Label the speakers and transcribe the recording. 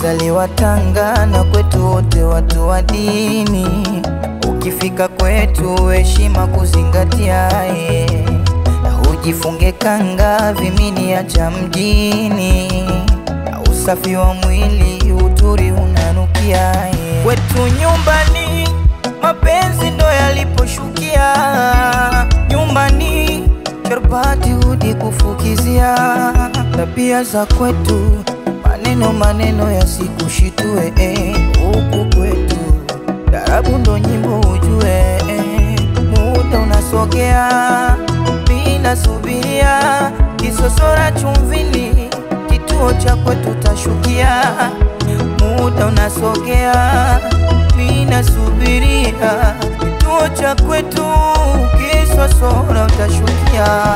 Speaker 1: Nimezaliwa Tanga na kwetu wote watu wa dini. Ukifika kwetu heshima kuzingatia, na ujifunge kanga vimini acha mjini, na usafi wa mwili uturi unanukia. Kwetu nyumbani mapenzi ndo yaliposhukia, nyumbani charbati hudi kufukizia. Tabia za kwetu maneno yasikushitue, huku kwetu darabu ndo nyimbo ujue. Muda unasogea mina subiria, kisosora chumvini kituo cha kwetu tashukia. Muda unasogea mina subiria, kituo cha kwetu kisosora utashukia.